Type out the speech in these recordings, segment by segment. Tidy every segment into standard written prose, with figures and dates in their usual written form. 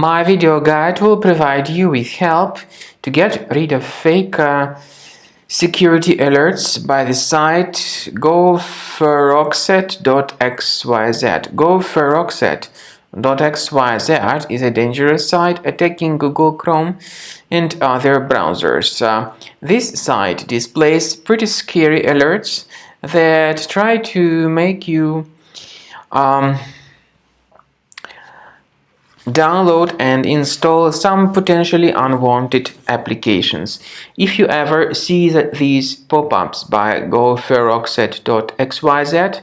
My video guide will provide you with help to get rid of fake security alerts by the site Gofiroxet.xyz. Gofiroxet.xyz is a dangerous site attacking Google Chrome and other browsers. This site displays pretty scary alerts that try to make you download and install some potentially unwanted applications. If you ever see these pop-ups by Gofiroxet.xyz,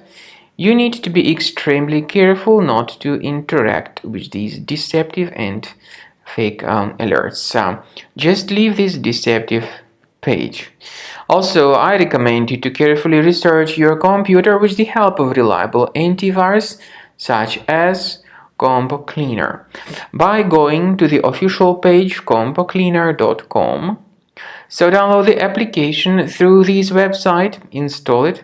you need to be extremely careful not to interact with these deceptive and fake alerts. Just leave this deceptive page. Also, I recommend you to carefully research your computer with the help of reliable antivirus such as Combo Cleaner by going to the official page combocleaner.com. So download the application through this website, install it,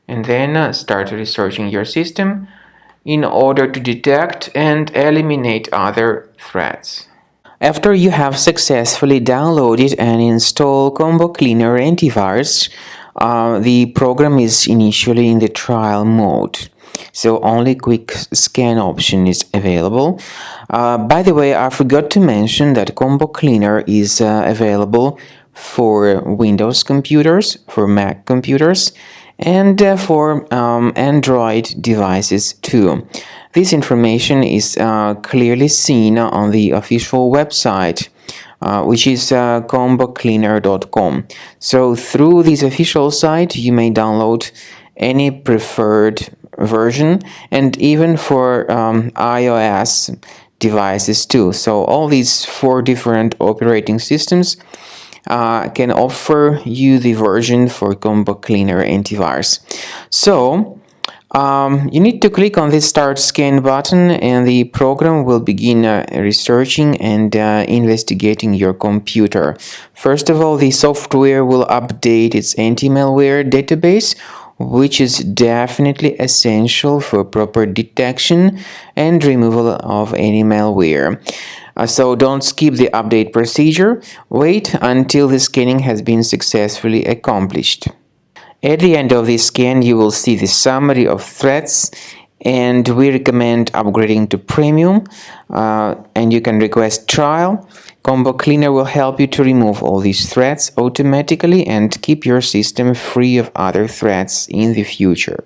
and then start researching your system in order to detect and eliminate other threats. After you have successfully downloaded and installed Combo Cleaner antivirus, the program is initially in the trial mode. So only quick scan option is available. By the way, I forgot to mention that Combo Cleaner is available for Windows computers, for Mac computers, and for Android devices too. This information is clearly seen on the official website, which is combocleaner.com. So through this official site, you may download any preferred version, and even for iOS devices too. So all these 4 different operating systems can offer you the version for Combo Cleaner antivirus. So you need to click on the Start Scan button, and the program will begin researching and investigating your computer. First of all, the software will update its anti-malware database, which is definitely essential for proper detection and removal of any malware. So don't skip the update procedure. Wait until the scanning has been successfully accomplished. At the end of the scan, you will see the summary of threats, and we recommend upgrading to Premium, and you can request trial. Combo Cleaner will help you to remove all these threats automatically and keep your system free of other threats in the future.